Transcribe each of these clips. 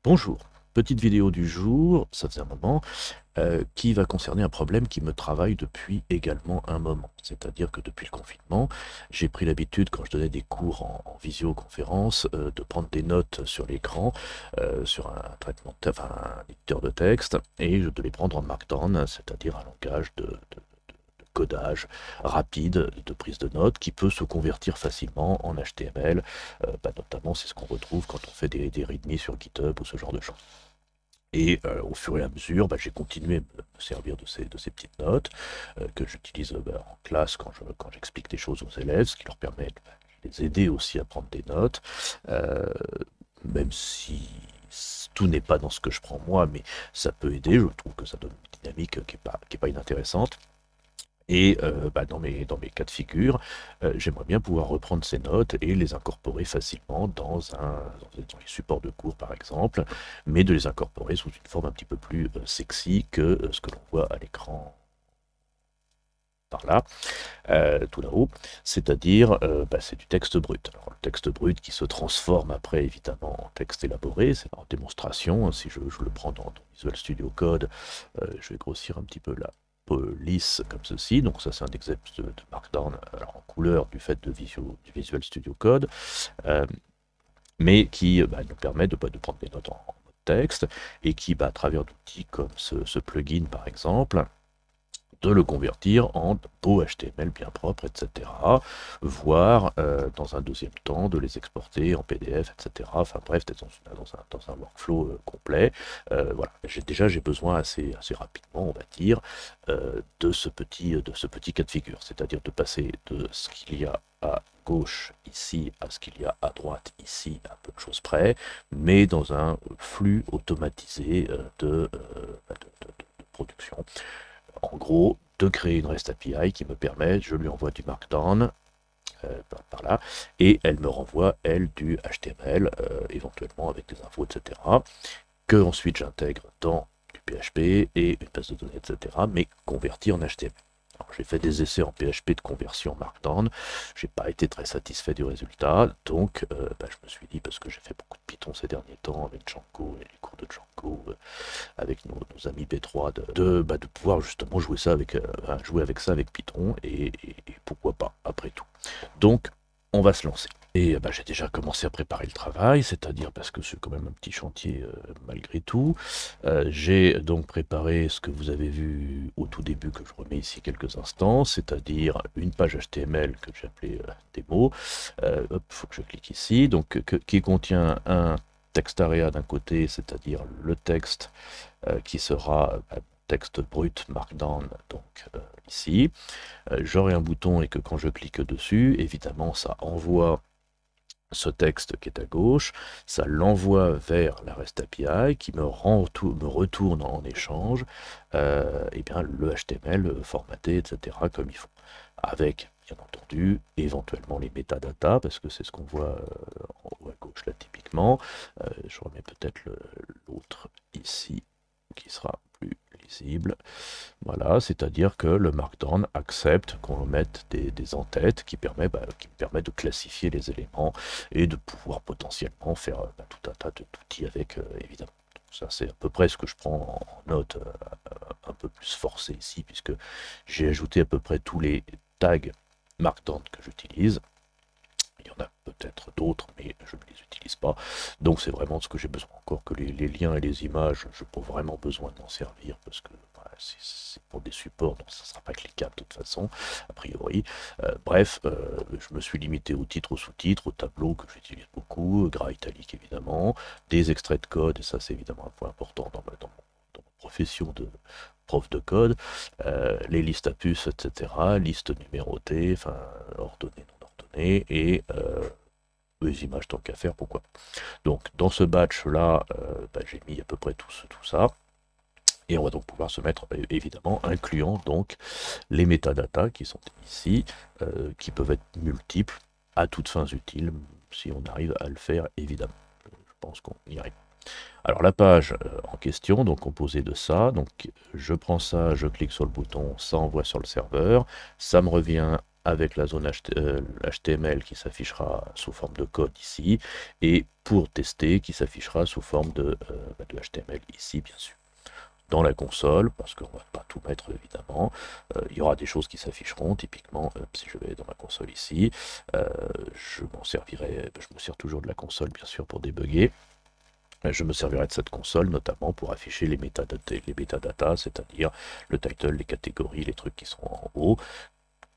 Bonjour, petite vidéo du jour, ça faisait un moment, qui va concerner un problème qui me travaille depuis également un moment. C'est-à-dire que depuis le confinement, j'ai pris l'habitude, quand je donnais des cours en visioconférence, de prendre des notes sur l'écran, sur un traitement, enfin un éditeur de texte, et de les prendre en Markdown, c'est-à-dire un langage de codage rapide, de prise de notes, qui peut se convertir facilement en HTML. Notamment, c'est ce qu'on retrouve quand on fait des readme sur GitHub ou ce genre de choses. Et au fur et à mesure, j'ai continué à me servir de ces petites notes que j'utilise en classe quand j'explique des choses aux élèves, ce qui leur permet de les aider aussi à prendre des notes, euh, même si tout n'est pas dans ce que je prends moi, mais ça peut aider. Je trouve que ça donne une dynamique qui est pas inintéressante. Et dans mes cas de figure, j'aimerais bien pouvoir reprendre ces notes et les incorporer facilement dans les supports de cours, par exemple, mais de les incorporer sous une forme un petit peu plus sexy que ce que l'on voit à l'écran par là, tout là-haut, c'est-à-dire c'est du texte brut. Alors, le texte brut qui se transforme après évidemment en texte élaboré, c'est en démonstration. Si je le prends dans Visual Studio Code, je vais grossir un petit peu la police comme ceci. Donc ça c'est un exemple de Markdown alors, en couleur du fait du Visual Studio Code, euh, mais qui nous permet de prendre des notes en mode texte et qui, à travers d'outils comme ce plugin par exemple, de le convertir en beau HTML bien propre, etc. Voire, dans un deuxième temps, de les exporter en PDF, etc. Enfin bref, d'être dans un workflow complet. Voilà. J'ai besoin assez rapidement, on va dire, de ce petit cas de figure. C'est-à-dire de passer de ce qu'il y a à gauche ici à ce qu'il y a à droite ici, à peu de choses près, mais dans un flux automatisé de production. En gros, de créer une REST API qui me permet, je lui envoie du Markdown par là, et elle me renvoie, elle, du HTML, éventuellement avec des infos, etc., que ensuite j'intègre dans du PHP et une base de données, etc., mais converti en HTML. J'ai fait des essais en PHP de conversion Markdown, j'ai pas été très satisfait du résultat, donc je me suis dit, parce que j'ai fait beaucoup de Python ces derniers temps avec Django et les cours de Django, avec nos amis B3, de pouvoir justement jouer avec ça avec Python, et pourquoi pas, après tout. Donc, on va se lancer. Et j'ai déjà commencé à préparer le travail, c'est-à-dire parce que c'est quand même un petit chantier malgré tout. J'ai donc préparé ce que vous avez vu au tout début, que je remets ici quelques instants, c'est-à-dire une page HTML que j'ai appelée démo. Hop, faut que je clique ici, donc qui contient un texte area d'un côté, c'est-à-dire le texte qui sera texte brut Markdown, donc ici. J'aurai un bouton et que quand je clique dessus, évidemment, ça envoie ce texte qui est à gauche, ça l'envoie vers la REST API qui me retourne en échange et bien, le HTML formaté, etc., comme il faut. Avec, bien entendu, éventuellement les métadatas, parce que c'est ce qu'on voit en haut à gauche là typiquement. Je remets peut-être l'autre ici qui sera plus lisible. Voilà, c'est-à-dire que le Markdown accepte qu'on mette des en-têtes qui me permet de classifier les éléments et de pouvoir potentiellement faire tout un tas d'outils avec, évidemment. Ça, c'est à peu près ce que je prends en note un peu plus forcé ici, puisque j'ai ajouté à peu près tous les tags Markdown que j'utilise. Il y en a peut-être d'autres, mais je ne les utilise pas. Donc c'est vraiment ce que j'ai besoin. Encore que les liens et les images, je n'ai vraiment besoin d'en servir parce que voilà, c'est pour des supports, donc ça ne sera pas cliquable de toute façon, a priori. Je me suis limité aux titres, aux sous-titres, aux tableaux que j'utilise beaucoup, gras italique évidemment, des extraits de code, et ça c'est évidemment un point important dans ma profession de prof de code, les listes à puces, etc., listes numérotées, enfin ordonnées, non ordonnées, et les images tant qu'à faire, pourquoi. Donc dans ce batch là, j'ai mis à peu près tout ça. Et on va donc pouvoir se mettre, évidemment, incluant donc les métadatas qui sont ici, qui peuvent être multiples à toutes fins utiles, si on arrive à le faire, évidemment. Je pense qu'on y arrive. Alors la page en question, donc composée de ça, donc je prends ça, je clique sur le bouton, ça envoie sur le serveur, ça me revient avec la zone HTML qui s'affichera sous forme de code ici, et pour tester qui s'affichera sous forme de HTML ici, bien sûr. Dans la console, parce qu'on ne va pas tout mettre évidemment, il y aura des choses qui s'afficheront, typiquement, si je vais dans la console ici, je me sers toujours de la console bien sûr pour débugger. Je me servirai de cette console notamment pour afficher les métadatas, c'est-à-dire le title, les catégories, les trucs qui sont en haut,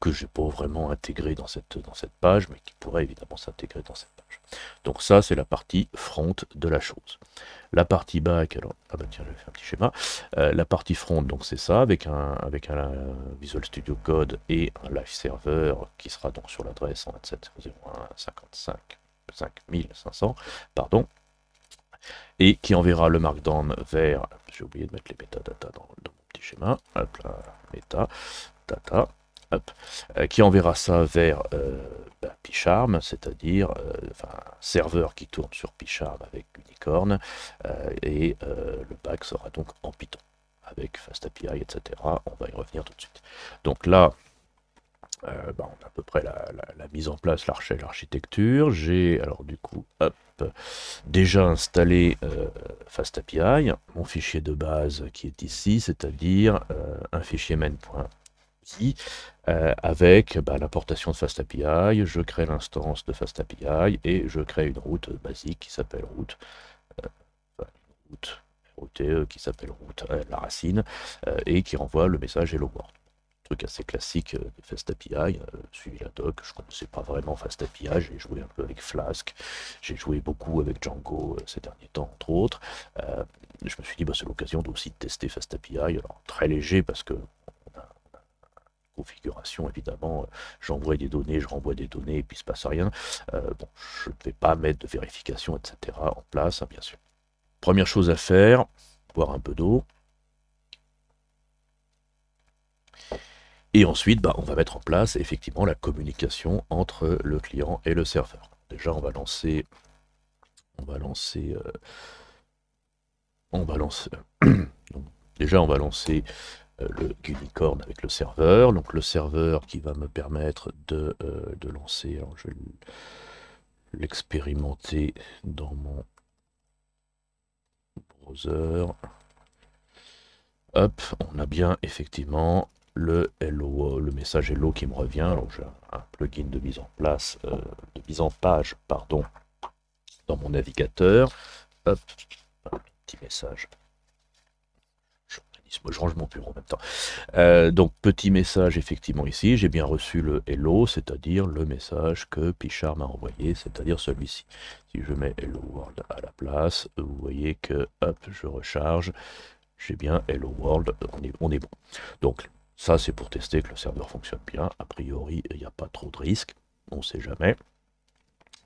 que je n'ai pas vraiment intégré dans cette page, mais qui pourraient évidemment s'intégrer dans cette page. Donc ça, c'est la partie front de la chose. La partie back, alors, ah bah tiens, je vais faire un petit schéma. La partie front, donc c'est ça, avec un Visual Studio Code et un live server qui sera donc sur l'adresse 127.0.1.55.500, pardon, et qui enverra le markdown vers, j'ai oublié de mettre les métadatas dans mon petit schéma, hop là, metadata, hop, qui enverra ça vers PyCharm, c'est-à-dire un serveur qui tourne sur PyCharm avec Unicorn, et le back sera donc en Python, avec FastAPI, etc. On va y revenir tout de suite. Donc là, on a à peu près la mise en place, l'architecture. J'ai alors du coup, hop, déjà installé FastAPI, mon fichier de base qui est ici, c'est-à-dire un fichier main.py avec l'importation de FastAPI. Je crée l'instance de FastAPI et je crée une route basique qui s'appelle route, route qui s'appelle route la racine, et qui renvoie le message Hello World. Truc assez classique de FastAPI, suivi la doc. Je ne connaissais pas vraiment FastAPI, j'ai joué un peu avec Flask, j'ai joué beaucoup avec Django ces derniers temps, entre autres. Je me suis dit, c'est l'occasion aussi de tester FastAPI, alors très léger parce que configuration, évidemment, j'envoie des données, je renvoie des données, et puis il ne se passe rien. Bon, je ne vais pas mettre de vérification, etc. en place, hein, bien sûr. Première chose à faire, boire un peu d'eau. Et ensuite, on va mettre en place effectivement la communication entre le client et le serveur. Déjà, on va lancer le Unicorn avec le serveur. Donc le serveur qui va me permettre de lancer, alors je vais l'expérimenter dans mon browser. Hop, on a bien effectivement le hello, le message hello qui me revient. Alors j'ai un plugin de mise en place, de mise en page, pardon, dans mon navigateur. Hop, un petit message. Je range mon bureau en même temps. Donc petit message effectivement ici, j'ai bien reçu le hello, c'est-à-dire le message que PyCharm m'a envoyé, c'est-à-dire celui-ci. Si je mets hello world à la place, vous voyez que hop, je recharge, j'ai bien hello world, on est bon. Donc ça c'est pour tester que le serveur fonctionne bien. A priori, il n'y a pas trop de risques, on ne sait jamais.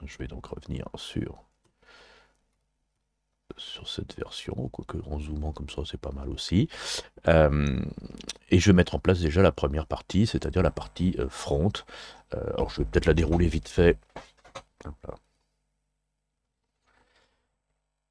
Je vais donc revenir sur cette version, quoique en zoomant comme ça c'est pas mal aussi. Et je vais mettre en place déjà la première partie, c'est-à-dire la partie front. Alors je vais peut-être la dérouler vite fait.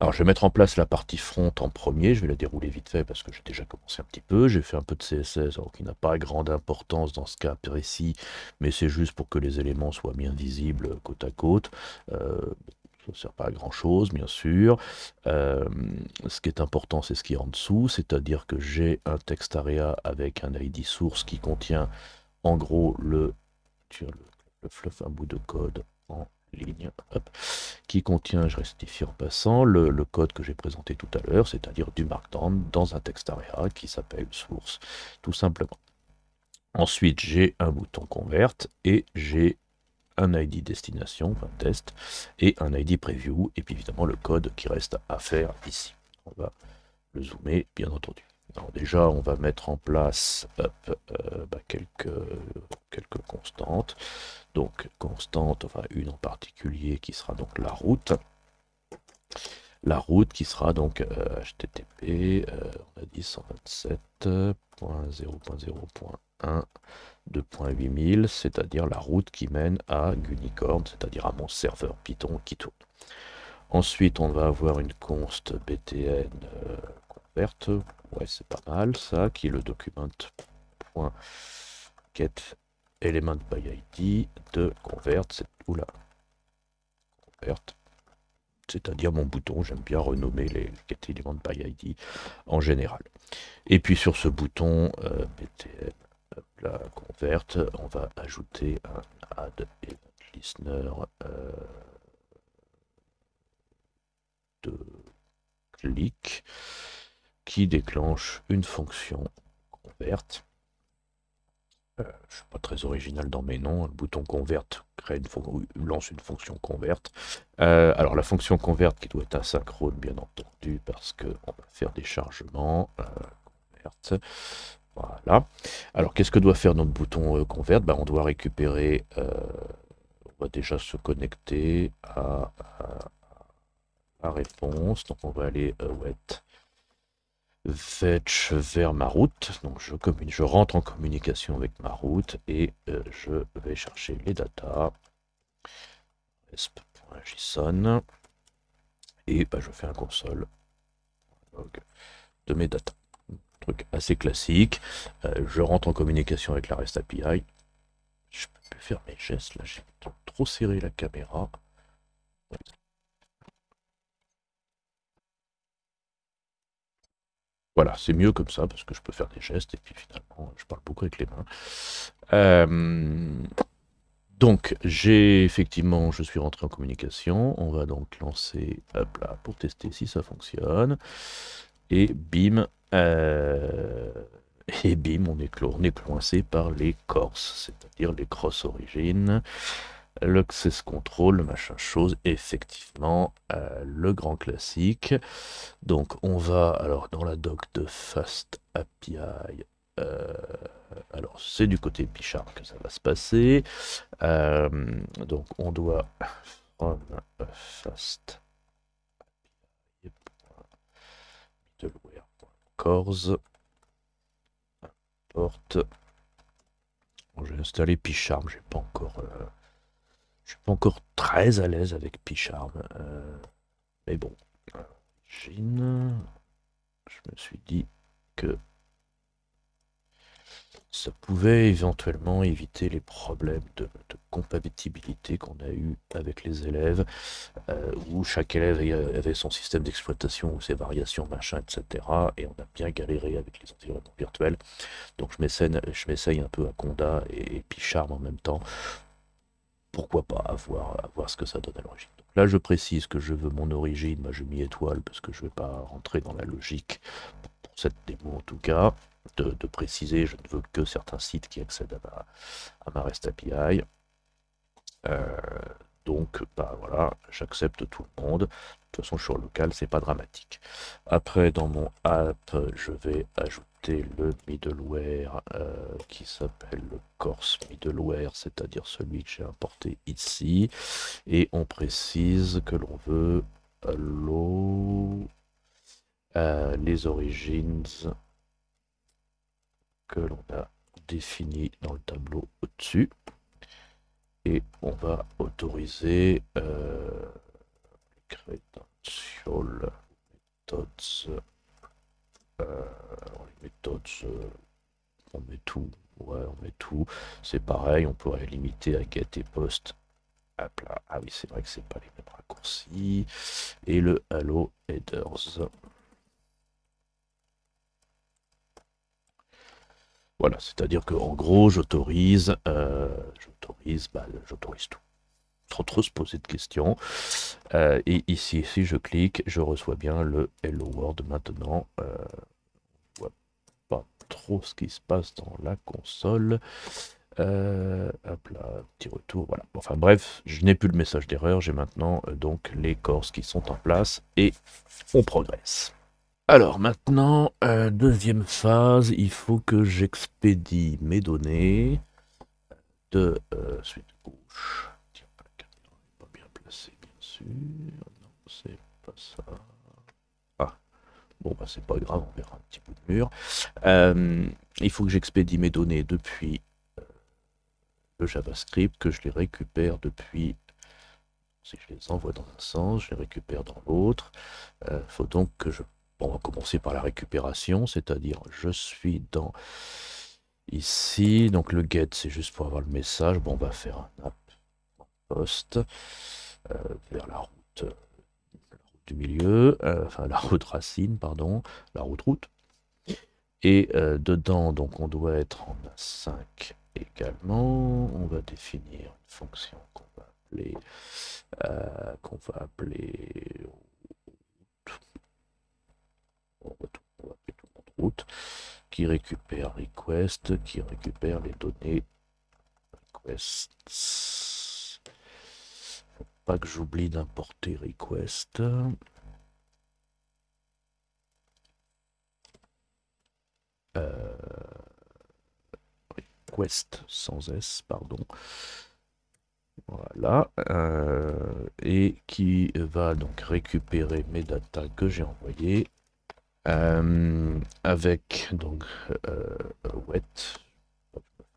Alors je vais mettre en place la partie front en premier, je vais la dérouler vite fait parce que j'ai déjà commencé un petit peu. J'ai fait un peu de CSS, alors qui n'a pas grande importance dans ce cas précis, mais c'est juste pour que les éléments soient bien visibles côte à côte. Ça ne sert pas à grand chose, bien sûr. Ce qui est important, c'est ce qui est en dessous, c'est-à-dire que j'ai un text area avec un ID source qui contient en gros le fluff, un bout de code en ligne, hop, qui contient, je rectifie en passant, le code que j'ai présenté tout à l'heure, c'est-à-dire du markdown dans un text area qui s'appelle source, tout simplement. Ensuite, j'ai un bouton convert et j'ai un ID destination, un test, et un ID preview, et puis évidemment le code qui reste à faire ici. On va le zoomer, bien entendu. Alors déjà, on va mettre en place quelques constantes. Donc constante, enfin une en particulier qui sera donc la route. La route qui sera donc HTTP, on a dit 127.0.0.1 2.8000, c'est-à-dire la route qui mène à Unicorn, c'est-à-dire à mon serveur Python qui tourne. Ensuite, on va avoir une const btn convert, ouais c'est pas mal ça, qui est le document.get element by ID de convert, c'est-à-dire mon bouton. J'aime bien renommer les get element by ID en général. Et puis sur ce bouton btn la convert, on va ajouter un add event listener de clic qui déclenche une fonction convert. Je ne suis pas très original dans mes noms. Le bouton convert lance une fonction convert. Alors la fonction convert qui doit être asynchrone bien entendu parce qu'on va faire des chargements. Convert. Voilà. Alors qu'est-ce que doit faire notre bouton convert? On doit récupérer, on va déjà se connecter à la réponse. Donc on va aller wet fetch vers ma route. Donc je rentre en communication avec ma route et je vais chercher les datas resp.json et je fais un console log de mes datas. Truc assez classique. Je rentre en communication avec la REST API. Je peux plus faire mes gestes là, j'ai trop serré la caméra. Voilà, c'est mieux comme ça parce que je peux faire des gestes et puis finalement je parle beaucoup avec les mains. Donc effectivement, je suis rentré en communication. On va donc lancer, hop là, pour tester si ça fonctionne. Et bim, on est coincé par les corses, c'est-à-dire les cross origins. L'access control, le machin chose, effectivement, le grand classique. Donc on va, alors dans la doc de Fast API, alors c'est du côté Picharm que ça va se passer. Donc on doit from Fast middleware.cors porte. Bon, j'ai installé Picharm, je suis pas encore très à l'aise avec Picharm, mais bon, je me suis dit que ça pouvait éventuellement éviter les problèmes de compatibilité qu'on a eu avec les élèves, où chaque élève avait son système d'exploitation ou ses variations, machin, etc. Et on a bien galéré avec les environnements virtuels. Donc je m'essaye un peu à Conda et Picharm en même temps. Pourquoi pas, à voir ce que ça donne à l'origine. Là, je précise que je veux mon origine, je mets étoile parce que je ne vais pas rentrer dans la logique, pour cette démo en tout cas, de préciser, je ne veux que certains sites qui accèdent à ma REST API. Donc, voilà, j'accepte tout le monde. De toute façon, je suis sur local, c'est pas dramatique. Après, dans mon app, je vais ajouter le middleware qui s'appelle le Corse middleware, c'est-à-dire celui que j'ai importé ici. Et on précise que l'on veut les origins que l'on a définies dans le tableau au-dessus. Et on va autoriser credential methods. Les méthodes, on met tout. Ouais, on met tout. C'est pareil, on pourrait limiter à get et post. Hop là. Ah oui, c'est vrai que c'est pas les mêmes raccourcis. Et le hello headers. Voilà, c'est-à-dire qu'en gros, j'autorise tout. Sans trop se poser de questions. Et ici, si je clique, je reçois bien le Hello World maintenant. Je vois pas trop ce qui se passe dans la console. Hop là, petit retour, voilà. Enfin bref, je n'ai plus le message d'erreur, j'ai maintenant donc les corses qui sont en place et on progresse. Alors maintenant, deuxième phase, il faut que j'expédie mes données de suite gauche. Tiens, la caméra n'est pas bien placée, bien sûr. Non, c'est pas ça. Ah, bon, c'est pas grave, on verra un petit bout de mur. Il faut que j'expédie mes données depuis le JavaScript, que je les récupère depuis. Si je les envoie dans un sens, je les récupère dans l'autre. Il faut donc que on va commencer par la récupération, c'est-à-dire je suis dans Ici, donc le get, c'est juste pour avoir le message. Bon, on va faire un app post vers la route du milieu, enfin la route racine, pardon, la route. Et dedans, donc on doit être en A5 également. On va définir une fonction qu'on va appeler on va appeler tout le monde route, qui récupère request, qui récupère les données requests. Faut pas que j'oublie d'importer request. Request sans S, pardon. Voilà. Et qui va donc récupérer mes datas que j'ai envoyées. Avec donc wet,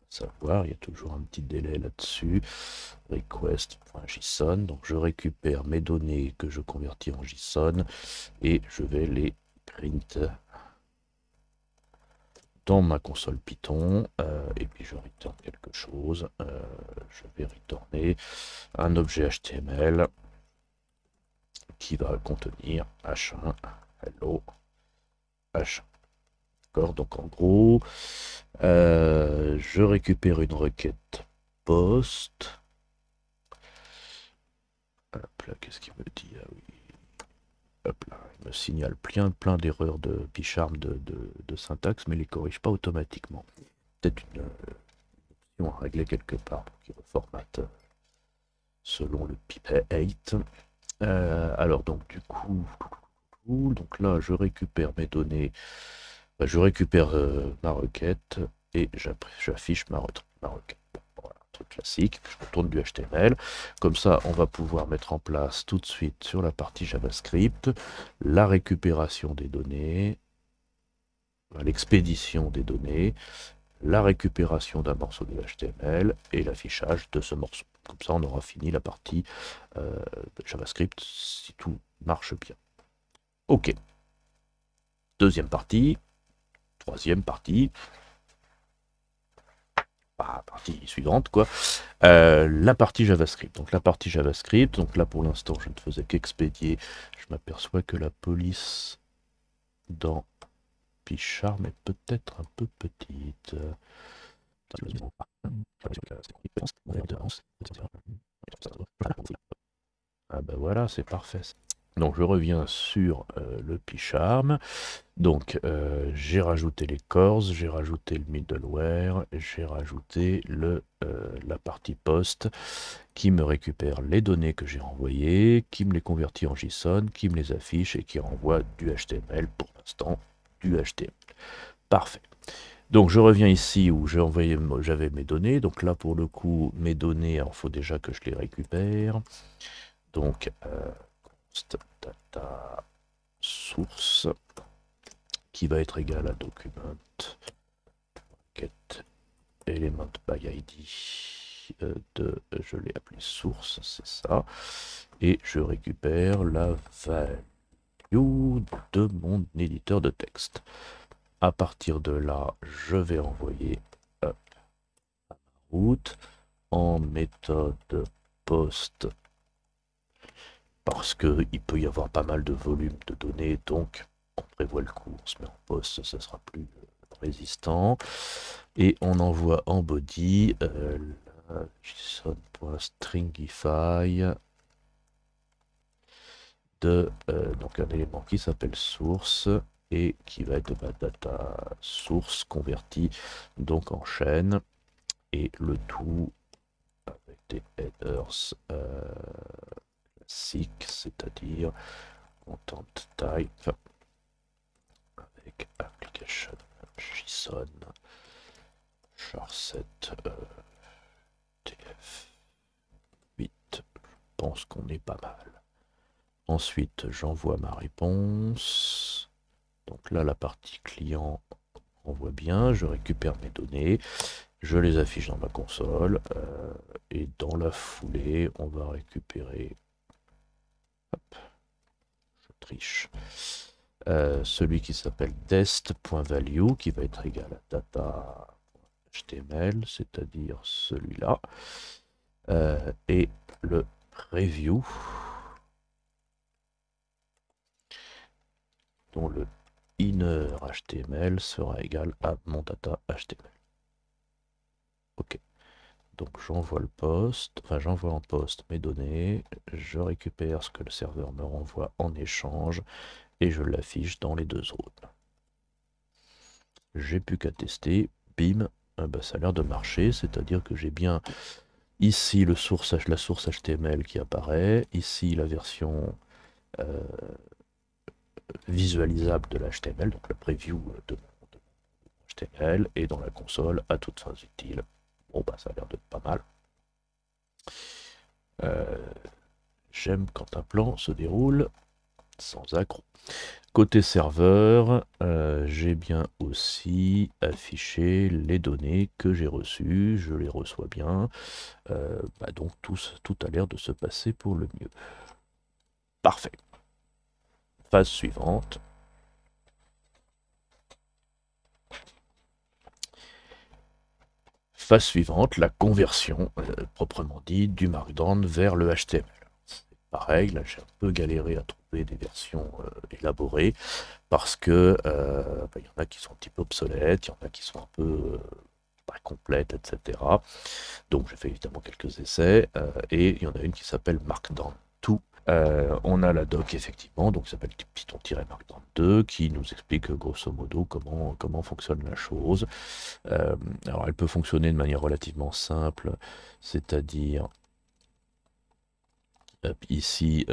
savoir, il y a toujours un petit délai là-dessus, request.json, donc je récupère mes données que je convertis en JSON et je vais les print dans ma console Python, et puis je return quelque chose, je vais retourner un objet HTML qui va contenir h1 hello h1. D'accord, donc en gros, je récupère une requête post. Hop là, qu'est-ce qu'il me dit? Ah oui. Hop là, il me signale plein d'erreurs de Picharm de syntaxe, mais il les corrige pas automatiquement. Peut-être une option à régler quelque part pour qu'il reformate selon le pip 8. Alors donc du coup, donc là je récupère mes données, je récupère ma requête et j'affiche ma requête. Voilà, un truc classique, je retourne du HTML. Comme ça, on va pouvoir mettre en place tout de suite sur la partie JavaScript la récupération des données, l'expédition des données, la récupération d'un morceau de HTML et l'affichage de ce morceau. Comme ça, on aura fini la partie JavaScript si tout marche bien. Ok. Deuxième partie. Troisième partie. Partie suivante, quoi. La partie JavaScript. Donc la partie JavaScript, donc là pour l'instant je ne faisais qu'expédier. Je m'aperçois que la police dans Picharm est peut-être un peu petite. Ah ben voilà, c'est parfait. Donc je reviens sur le Picharm. Donc j'ai rajouté les cores, j'ai rajouté le middleware, j'ai rajouté la partie post qui me récupère les données que j'ai envoyées, qui me les convertit en JSON, qui me les affiche et qui renvoie du HTML, pour l'instant du HTML. Parfait. Donc je reviens ici où j'avais mes données. Donc là pour le coup mes données, il faut déjà que je les récupère. Donc const data source qui va être égal à document get element by id je l'ai appelé source, c'est ça, et je récupère la value de mon éditeur de texte. À partir de là, je vais envoyer à ma route en méthode post parce qu'il peut y avoir pas mal de volume de données, donc on prévoit le course, mais en post, ça sera plus résistant. Et on envoie en body la JSON.stringify de donc un élément qui s'appelle source et qui va être ma data source convertie donc en chaîne, et le tout avec des headers classiques, c'est-à-dire content type avec application JSON char7 tf8. Je pense qu'on est pas mal. Ensuite, j'envoie ma réponse. Donc là, la partie client envoie bien. Je récupère mes données. Je les affiche dans ma console. Et dans la foulée, on va récupérer... Hop, je triche. Celui qui s'appelle dest.value, qui va être égal à data HTML, c'est-à-dire celui-là, et le preview, dont le inner HTML sera égal à mon data HTML. Ok. Donc j'envoie le post, enfin j'envoie en poste mes données, je récupère ce que le serveur me renvoie en échange et je l'affiche dans les deux zones. J'ai plus qu'à tester, bim, ça a l'air de marcher, c'est-à-dire que j'ai bien ici la source HTML qui apparaît, ici la version visualisable de l'HTML, donc la preview de HTML, et dans la console à toutes fins utiles. Bon bah ça a l'air de pas mal. J'aime quand un plan se déroule sans accroc. Côté serveur, j'ai bien aussi affiché les données que j'ai reçues, je les reçois bien, donc tout a l'air de se passer pour le mieux. Parfait. Phase suivante. Phase suivante, la conversion, proprement dit, du Markdown vers le HTML. Pareil, là j'ai un peu galéré à trouver des versions élaborées parce que il y en a qui sont un petit peu obsolètes, il y en a qui sont un peu pas complètes, etc. Donc j'ai fait évidemment quelques essais et il y en a une qui s'appelle Markdown 2. On a la doc effectivement, donc ça s'appelle Python-Markdown 2 qui nous explique grosso modo comment fonctionne la chose. Alors elle peut fonctionner de manière relativement simple, c'est-à-dire ici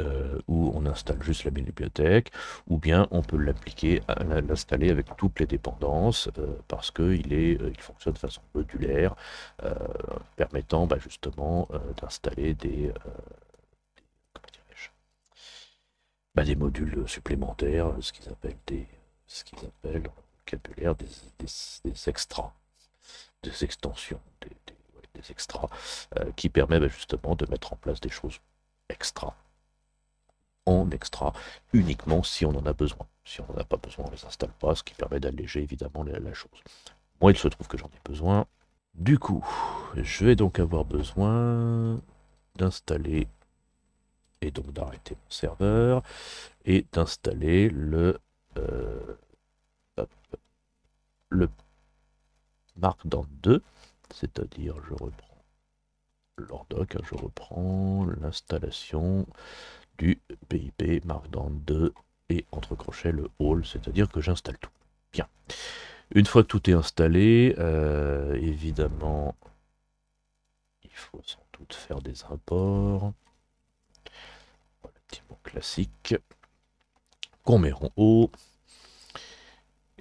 où on installe juste la bibliothèque, ou bien on peut l'installer avec toutes les dépendances parce qu'il fonctionne de façon modulaire, permettant justement d'installer comment dirais-je, des modules supplémentaires, ce qu'ils appellent dans le vocabulaire des extras, des extensions, des extras, qui permet justement de mettre en place des choses extra en extra uniquement si on en a besoin. Si on n'en a pas besoin, on ne les installe pas, ce qui permet d'alléger évidemment la chose. Moi, il se trouve que j'en ai besoin. Du coup, je vais donc avoir besoin d'installer et donc d'arrêter mon serveur et d'installer le Markdown 2, c'est-à-dire je reprends leur doc, je reprends l'installation du PIP Markdown 2 et entre crochets le all, c'est-à-dire que j'installe tout. Bien. Une fois que tout est installé, évidemment, il faut sans doute faire des imports relativement classiques qu'on met en haut.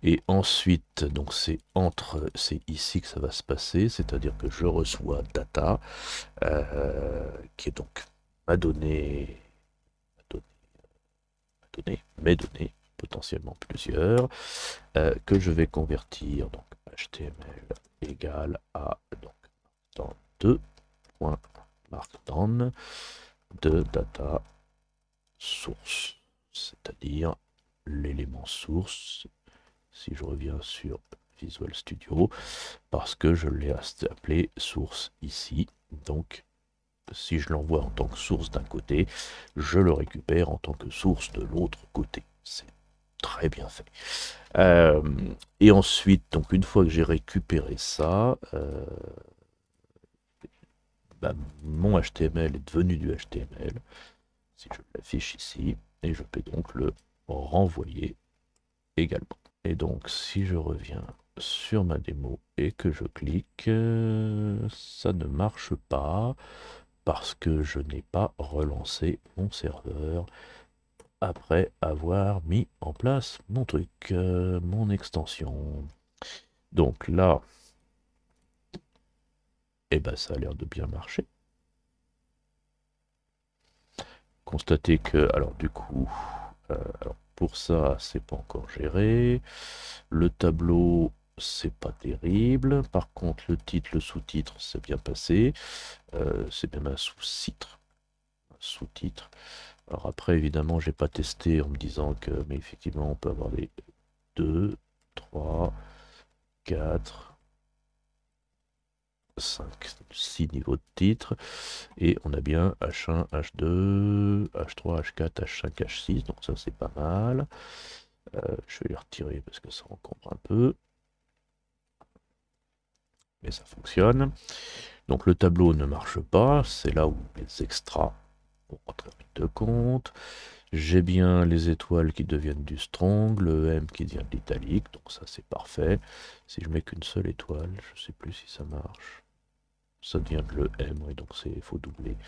Et ensuite, donc c'est ici que ça va se passer, c'est-à-dire que je reçois data, qui est donc mes données, potentiellement plusieurs, que je vais convertir, donc HTML égale à donc, dans 2.markdown de data source, c'est-à-dire l'élément source, si je reviens sur Visual Studio, parce que je l'ai appelé source ici, donc si je l'envoie en tant que source d'un côté, je le récupère en tant que source de l'autre côté. C'est très bien fait. Et ensuite, donc une fois que j'ai récupéré ça, mon HTML est devenu du HTML. Si je l'affiche ici, et je peux donc le renvoyer également. Et donc si je reviens sur ma démo et que je clique, ça ne marche pas parce que je n'ai pas relancé mon serveur après avoir mis en place mon truc, mon extension. Donc là, ça a l'air de bien marcher. Constatez que, alors du coup, pour ça, c'est pas encore géré. Le tableau, c'est pas terrible. Par contre, le titre, le sous-titre, c'est bien passé. C'est même un sous-titre. Sous-titre. Alors après, évidemment, j'ai pas testé en me disant que, mais effectivement, on peut avoir les 2, 3, 4, 5, 6 niveaux de titre. Et on a bien H1, H2, H3, H4, H5, H6. Donc ça c'est pas mal. Je vais les retirer parce que ça encombre un peu. Mais ça fonctionne. Donc le tableau ne marche pas. C'est là où les extras vont rentrer en ligne de compte. J'ai bien les étoiles qui deviennent du strong, le M qui devient de l'italique, donc ça c'est parfait. Si je mets qu'une seule étoile, je sais plus si ça marche. Ça devient le M, oui, donc il faut doubler.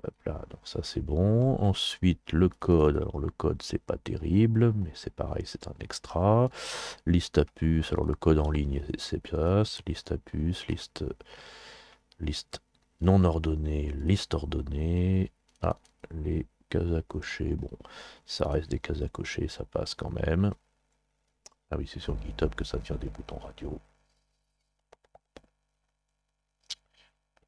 Hop là, donc ça c'est bon. Ensuite le code, alors le code c'est pas terrible, mais c'est pareil, c'est un extra. Liste à puce, alors le code en ligne c'est bien, liste à puce, liste non ordonnée, liste ordonnée. Ah, les cases à cocher, bon, ça reste des cases à cocher, ça passe quand même. Ah oui, c'est sur GitHub que ça devient des boutons radio.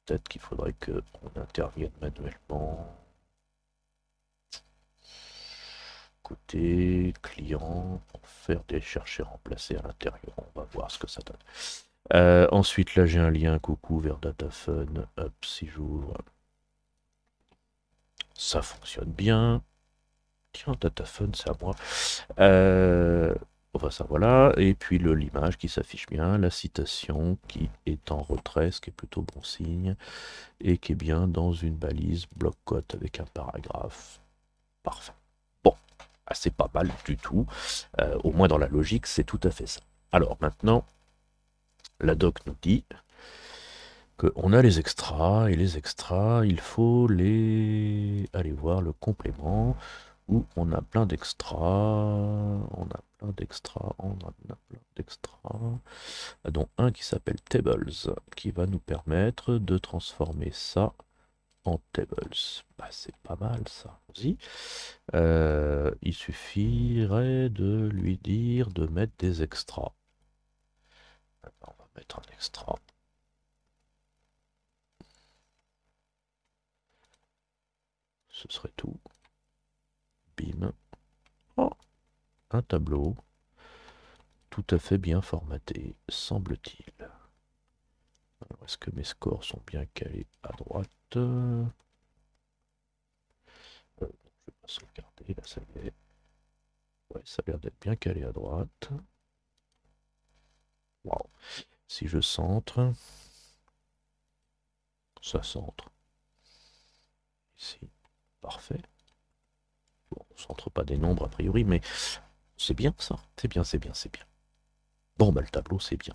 Peut-être qu'il faudrait qu'on intervienne manuellement. Côté client, pour faire des chercher remplacer à l'intérieur. On va voir ce que ça donne. Ensuite, là, j'ai un lien coucou vers DataFun. Hop, si j'ouvre, ça fonctionne bien. Tiens, DataFun, c'est à moi. Enfin, ça, voilà. Et puis l'image qui s'affiche bien, la citation qui est en retrait, ce qui est plutôt bon signe, et qui est bien dans une balise bloc-quote avec un paragraphe. Parfait. Bon, c'est pas mal du tout. Au moins dans la logique, c'est tout à fait ça. Alors maintenant, la doc nous dit qu'on a les extras, et les extras, il faut les aller voir le complément où on a plein d'extras, on a plein d'extras, on a plein d'extras, dont un qui s'appelle Tables, qui va nous permettre de transformer ça en Tables. Bah, c'est pas mal ça, vas-y. Il suffirait de lui dire de mettre des extras. On va mettre un extra. Ce serait tout. Bim. Oh, un tableau tout à fait bien formaté, semble-t-il. Alors, est-ce que mes scores sont bien calés à droite? Je vais pas sauvegarder, là ça y est. Ouais, ça a l'air d'être bien calé à droite. Waouh. Si je centre, ça centre. Ici, parfait. Bon, on centre pas des nombres a priori, mais c'est bien ça. C'est bien, c'est bien, c'est bien. Bon, bah le tableau, c'est bien.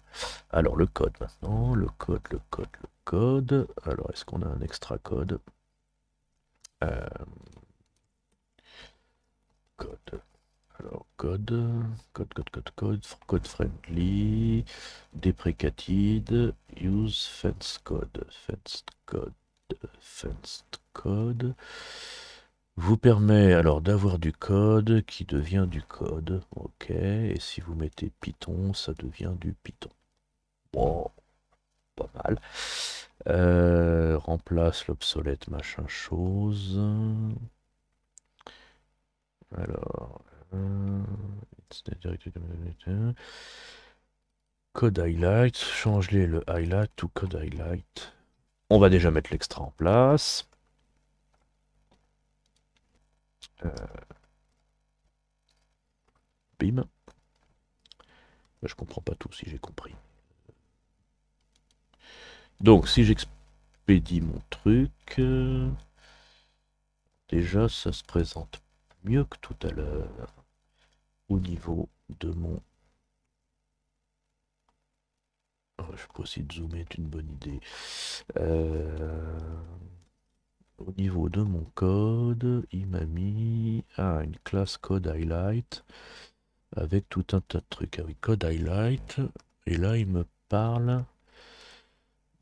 Alors, le code maintenant. Le code, le code, le code. Alors, est-ce qu'on a un extra code? Code. Alors, code friendly, deprecated, use fenced code, vous permet alors d'avoir du code qui devient du code, ok, et si vous mettez Python, ça devient du Python. Bon, pas mal. Remplace l'obsolète machin chose. Alors, code highlight, change-les le highlight to code highlight. On va déjà mettre l'extra en place. Bim. Je comprends pas tout si j'ai compris. Donc si j'expédie mon truc, déjà ça se présente mieux que tout à l'heure au niveau de mon... je peux aussi zoomer, est une bonne idée. Au niveau de mon code, il m'a mis une classe code highlight avec tout un tas de trucs. Ah oui, code highlight. Et là, il me parle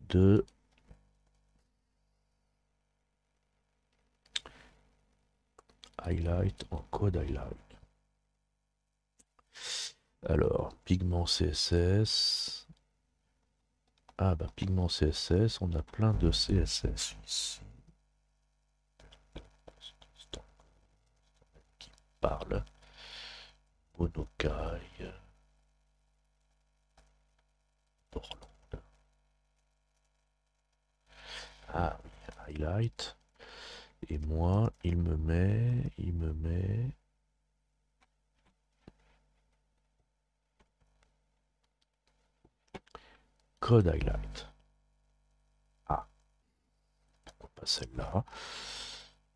de highlight en code highlight. Alors, pigment CSS. Ah bah pigment CSS, on a plein de CSS ici. Qui parle. Monokai. Borland. Ah oui, highlight. Et moi, il me met code highlight. Ah, pas celle-là.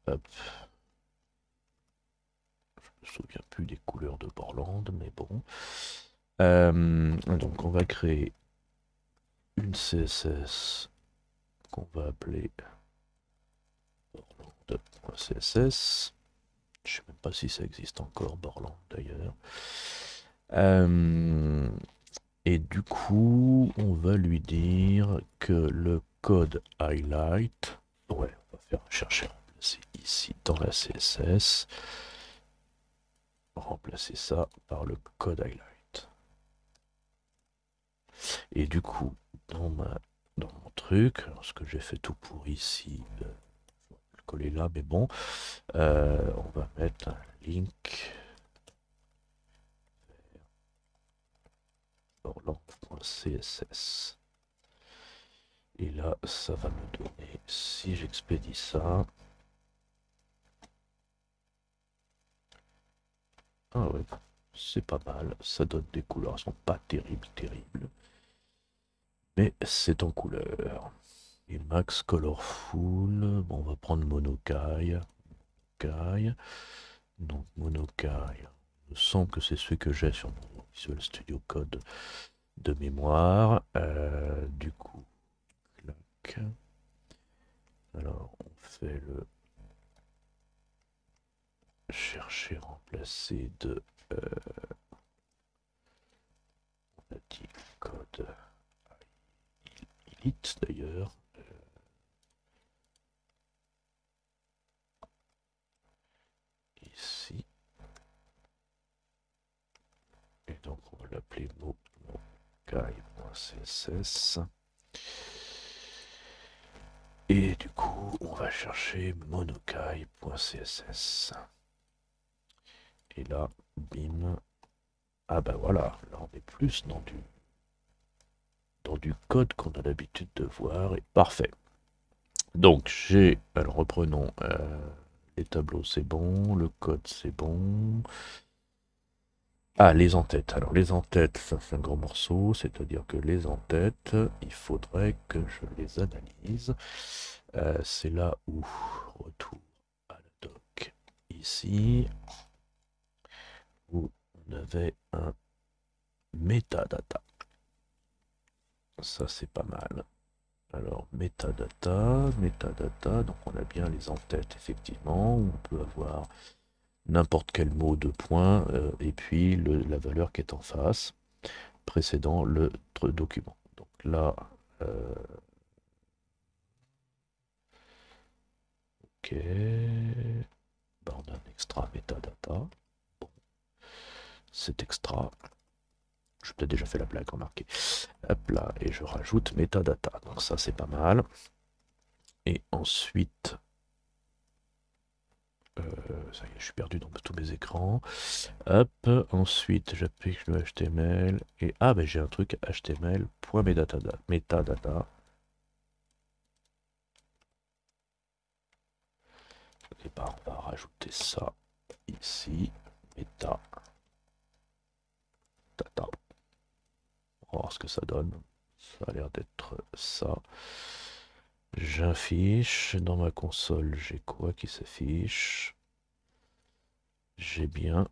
Hop. Je me souviens plus des couleurs de Borland, mais bon. Donc on va créer une CSS qu'on va appeler Borland.css. Je sais même pas si ça existe encore, Borland d'ailleurs. Et du coup, on va lui dire que le code highlight, ouais, on va faire chercher remplacer ici dans la CSS, remplacer ça par le code highlight. Et du coup, dans mon truc, ce que j'ai fait tout pour ici, je vais le coller là, mais bon, on va mettre un link borland.css. Et là, ça va me donner, si j'expédie ça, ah ouais, c'est pas mal, ça donne des couleurs, elles sont pas terribles, mais c'est en couleur. Et max colorful, bon, on va prendre monokai, donc monokai, il me semble que c'est celui que j'ai sur mon Visual Studio Code de mémoire. Du coup, clac. Alors, on fait le chercher, remplacer de on a dit code elite d'ailleurs. Ici. Et donc on va l'appeler mokai.css. Et du coup, on va chercher monokai.css. Et là, bim. Ah bah voilà, là on est plus dans du code qu'on a l'habitude de voir. Et parfait. Donc j'ai, alors reprenons, les tableaux c'est bon, le code c'est bon. Ah, les en-têtes. Alors les en-têtes, ça c'est un gros morceau, c'est-à-dire que les en-têtes, il faudrait que je les analyse. C'est là où, retour à la doc, ici, où on avait un metadata. Ça c'est pas mal. Alors metadata, donc on a bien les en-têtes effectivement, où on peut avoir n'importe quel mot de point, et puis la valeur qui est en face, précédant le document. Donc là, ok, bah, on a un extra metadata. Bon, cet extra, je peut-être déjà fait la blague, remarquez. Hop là, et je rajoute metadata. Donc ça c'est pas mal. Et ensuite, ça y est, je suis perdu dans tous mes écrans. Hop, ensuite j'applique le HTML et ah ben j'ai un truc HTML.metadata. Metadata. Et bah on va rajouter ça ici. Metadata. On va voir ce que ça donne. Ça a l'air d'être ça. J'affiche. Dans ma console, j'ai quoi qui s'affiche? J'ai bien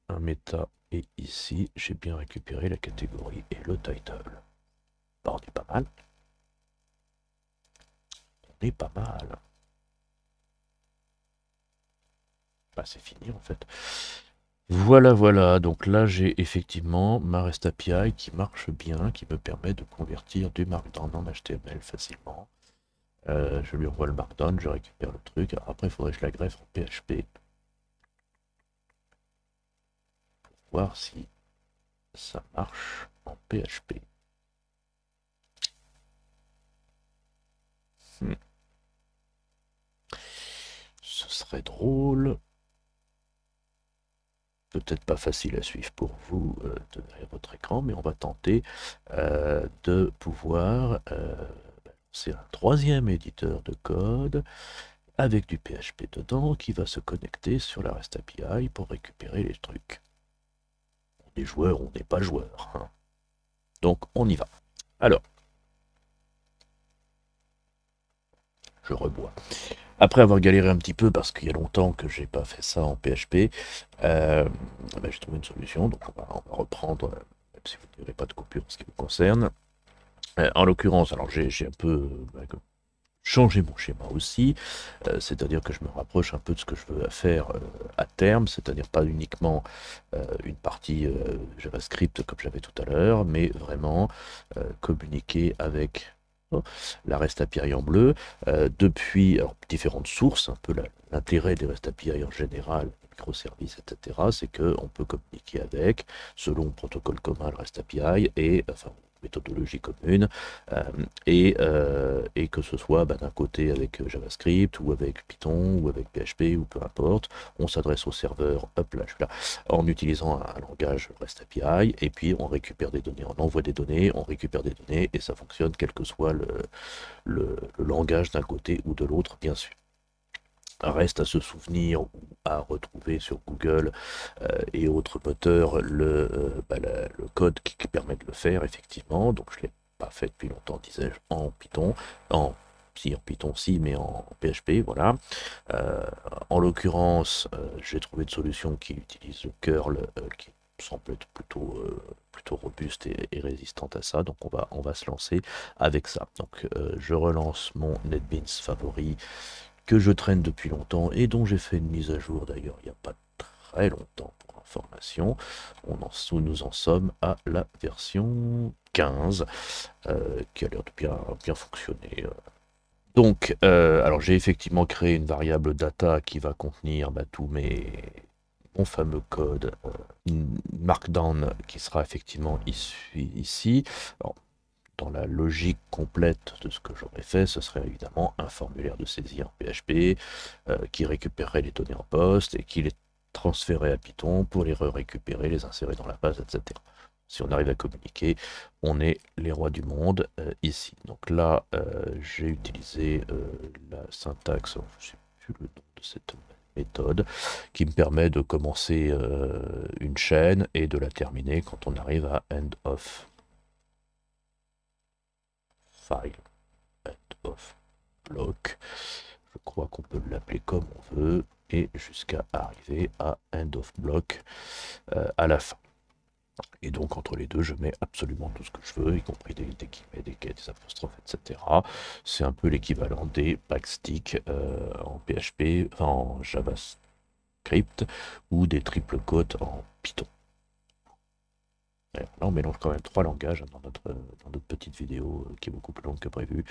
un méta et ici, j'ai bien récupéré la catégorie et le title. Bah, on est pas mal. On est pas mal. Bah, c'est fini en fait. Voilà, voilà. Donc là, j'ai effectivement ma REST API qui marche bien, qui me permet de convertir du Markdown en HTML facilement. Je lui envoie le Markdown, je récupère le truc. Alors après, il faudrait que je la greffe en PHP. Pour voir si ça marche en PHP. Ce serait drôle. Peut-être pas facile à suivre pour vous derrière votre écran, mais on va tenter de pouvoir c'est un troisième éditeur de code avec du PHP dedans qui va se connecter sur la REST API pour récupérer les trucs. On est joueur, on n'est pas joueur. Hein. Donc on y va. Alors, je rebois. Après avoir galéré un petit peu, parce qu'il y a longtemps que j'ai pas fait ça en PHP, j'ai trouvé une solution, donc on va reprendre, même si vous ne verrez pas de coupure en ce qui vous concerne. En l'occurrence, alors j'ai un peu changé mon schéma aussi, c'est-à-dire que je me rapproche un peu de ce que je veux faire à terme, c'est-à-dire pas uniquement une partie JavaScript comme j'avais tout à l'heure, mais vraiment communiquer avec la REST API en bleu, depuis alors, différentes sources, un peu l'intérêt des REST API en général, microservices, etc., c'est qu'on peut communiquer avec, selon le protocole commun, le REST API, et enfin, méthodologie commune, et que ce soit d'un côté avec JavaScript, ou avec Python, ou avec PHP, ou peu importe, on s'adresse au serveur, hop là, je suis là, en utilisant un langage REST API, et puis on récupère des données, on envoie des données, on récupère des données, et ça fonctionne quel que soit le langage d'un côté ou de l'autre, bien sûr. Reste à se souvenir ou à retrouver sur Google et autres moteurs le code qui permet de le faire, effectivement. Donc je ne l'ai pas fait depuis longtemps, disais-je, en Python. En Python, si, mais en PHP, voilà. En l'occurrence, j'ai trouvé une solution qui utilise le curl, qui semble être plutôt robuste et résistante à ça. Donc on va se lancer avec ça. Donc je relance mon NetBeans favori que je traîne depuis longtemps et dont j'ai fait une mise à jour d'ailleurs il n'y a pas très longtemps pour information. Nous en sommes à la version 15 qui a l'air de bien fonctionner. Donc, alors j'ai effectivement créé une variable data qui va contenir mon fameux code Markdown qui sera effectivement issu ici. Alors, dans la logique complète de ce que j'aurais fait, ce serait évidemment un formulaire de saisie en PHP qui récupérerait les données en poste et qui les transférait à Python pour les récupérer, les insérer dans la base, etc. Si on arrive à communiquer, on est les rois du monde ici. Donc là, j'ai utilisé la syntaxe, je ne sais plus le nom de cette méthode, qui me permet de commencer une chaîne et de la terminer quand on arrive à end of file, end of block. Je crois qu'on peut l'appeler comme on veut, et jusqu'à arriver à end of block à la fin. Et donc entre les deux, je mets absolument tout ce que je veux, y compris des guillemets, des apostrophes, etc. C'est un peu l'équivalent des backsticks en PHP, enfin, en JavaScript, ou des triple quotes en Python. Là, on mélange quand même trois langages dans notre petite vidéo qui est beaucoup plus longue que prévu,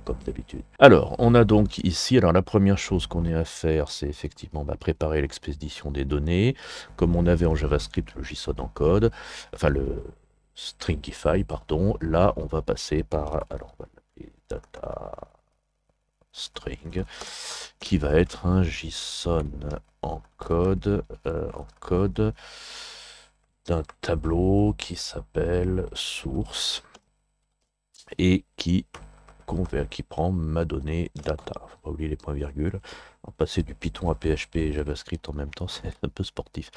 comme d'habitude. Alors, on a donc ici, alors la première chose qu'on ait à faire, c'est effectivement préparer l'expédition des données, comme on avait en JavaScript le JSON en code, enfin le Stringify, pardon. Là, on va passer par, alors on va l'appeler data string, qui va être un JSON en code, d'un tableau qui s'appelle source et qui prend ma donnée data. Faut pas oublier les points-virgules. Passer du Python à PHP et JavaScript en même temps, c'est un peu sportif.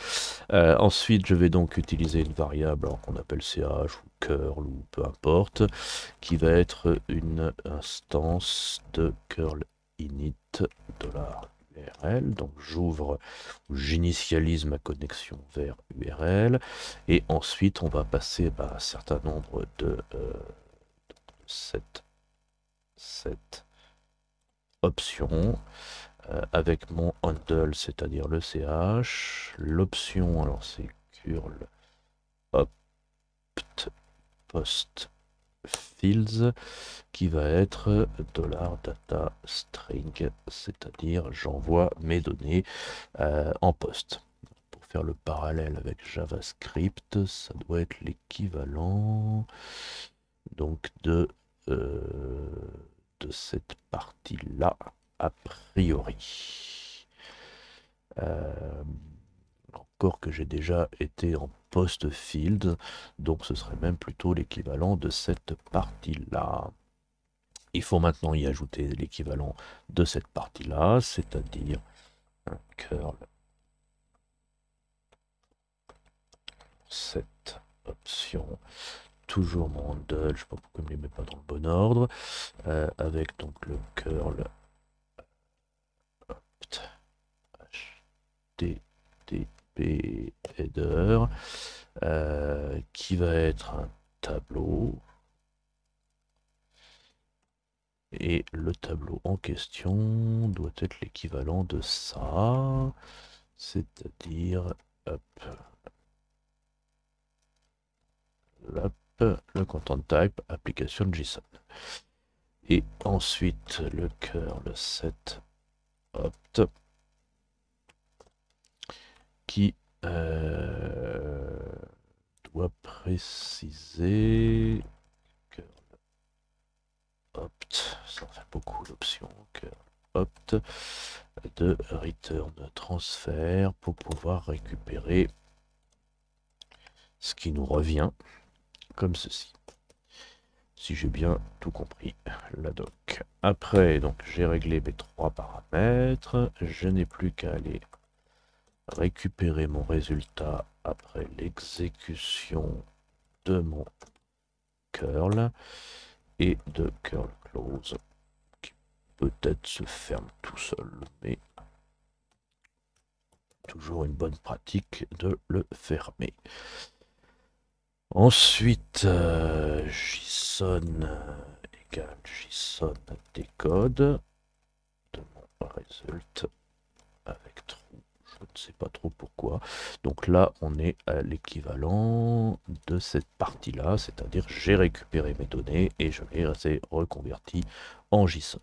Ensuite, je vais donc utiliser une variable qu'on appelle ch ou curl ou peu importe, qui va être une instance de curl init $URL. Donc j'initialise ma connexion vers URL et ensuite on va passer un certain nombre de cette option avec mon handle, c'est-à-dire le ch, l'option, alors c'est curl opt post fields qui va être $data string, c'est-à-dire j'envoie mes données en poste. Pour faire le parallèle avec JavaScript, ça doit être l'équivalent donc de cette partie-là, a priori. Encore que j'ai déjà été en post field, donc ce serait même plutôt l'équivalent de cette partie-là. Il faut maintenant y ajouter l'équivalent de cette partie-là, c'est-à-dire un curl cette option, toujours mon handle, je ne sais pas pourquoi je ne les mets pas dans le bon ordre, avec donc le curl HTTP header, qui va être un tableau. Et le tableau en question doit être l'équivalent de ça, c'est-à-dire, hop, le content type application JSON. Et ensuite le curl set opt qui doit préciser curl opt, ça en fait beaucoup d'options, curl opt de return transfert pour pouvoir récupérer ce qui nous revient comme ceci. Si j'ai bien tout compris, la doc. Après, donc j'ai réglé mes 3 paramètres. Je n'ai plus qu'à aller récupérer mon résultat après l'exécution de mon curl et de curl close, qui peut-être se ferme tout seul, mais toujours une bonne pratique de le fermer. Ensuite, JSON égale JSON décode de mon result avec true. Je ne sais pas trop pourquoi. Donc là, on est à l'équivalent de cette partie-là, c'est-à-dire j'ai récupéré mes données et je les ai reconverties en JSON.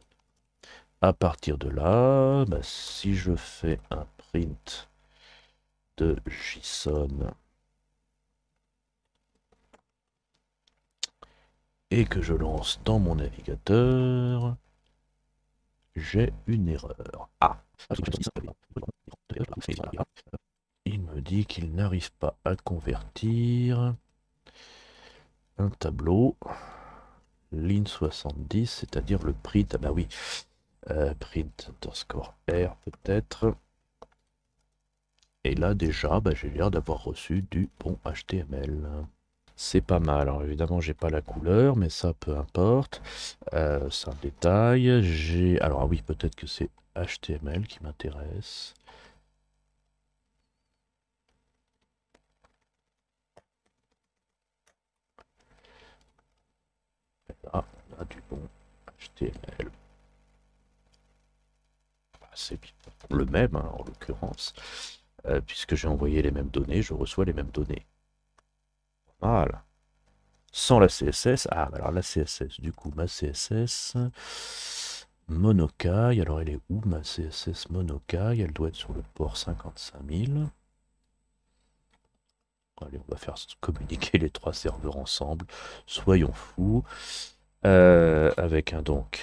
À partir de là, bah, si je fais un print de JSON et que je lance dans mon navigateur, j'ai une erreur. Ah, il me dit qu'il n'arrive pas à convertir un tableau line 70, c'est-à-dire le print. Ah bah oui, print underscore R peut-être. Et là déjà, bah, j'ai l'air d'avoir reçu du bon HTML. C'est pas mal. Alors évidemment, j'ai pas la couleur, mais ça, peu importe. C'est un détail. Alors ah oui, peut-être que c'est HTML qui m'intéresse. Là, on a du bon HTML. C'est le même, hein, en l'occurrence. Puisque j'ai envoyé les mêmes données, je reçois les mêmes données. Voilà. Sans la CSS. Ah, alors la CSS, du coup, ma CSS Monokai. Alors, elle est où ma CSS Monokai? Elle doit être sur le port 55000. Allez, on va faire communiquer les 3 serveurs ensemble. Soyons fous. Avec un donc.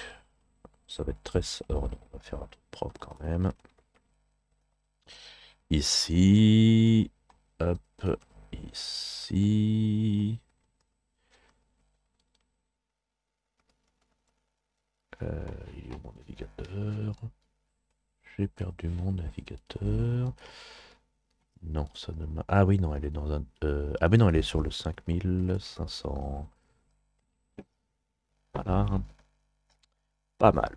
Ça va être très... Oh non, on va faire un truc propre quand même. Ici. Hop. Ici. Il est où mon navigateur? J'ai perdu mon navigateur. Non, ça ne m'a... Ah oui, non, elle est dans un... Ah oui, non, elle est sur le 5500. Voilà. Pas mal.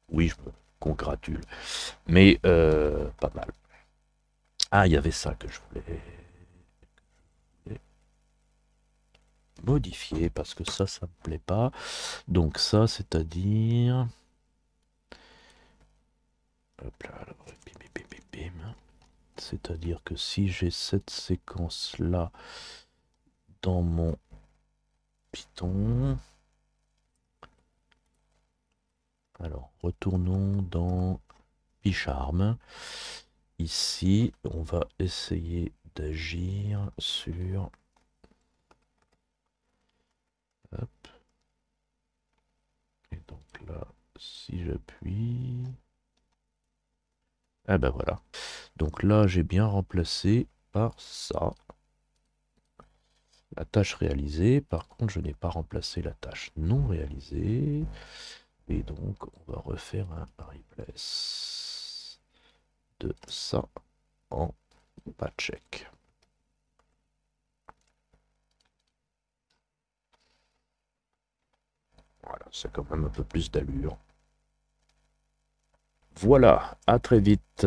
Oui, je me congratule. Mais pas mal. Ah, il y avait ça que je voulais modifier parce que ça me plaît pas. Donc ça, c'est-à-dire... Hop là, alors, bim, bim, bim, bim. C'est-à-dire que si j'ai cette séquence-là dans mon Python... Alors, retournons dans PyCharm. Ici, on va essayer d'agir sur... Hop. Et donc là, si j'appuie... Ah bah voilà. Donc là, j'ai bien remplacé par ça. la tâche réalisée. Par contre, je n'ai pas remplacé la tâche non réalisée. Et donc, on va refaire un replace de ça en pas check. Voilà, c'est quand même un peu plus d'allure. Voilà, à très vite.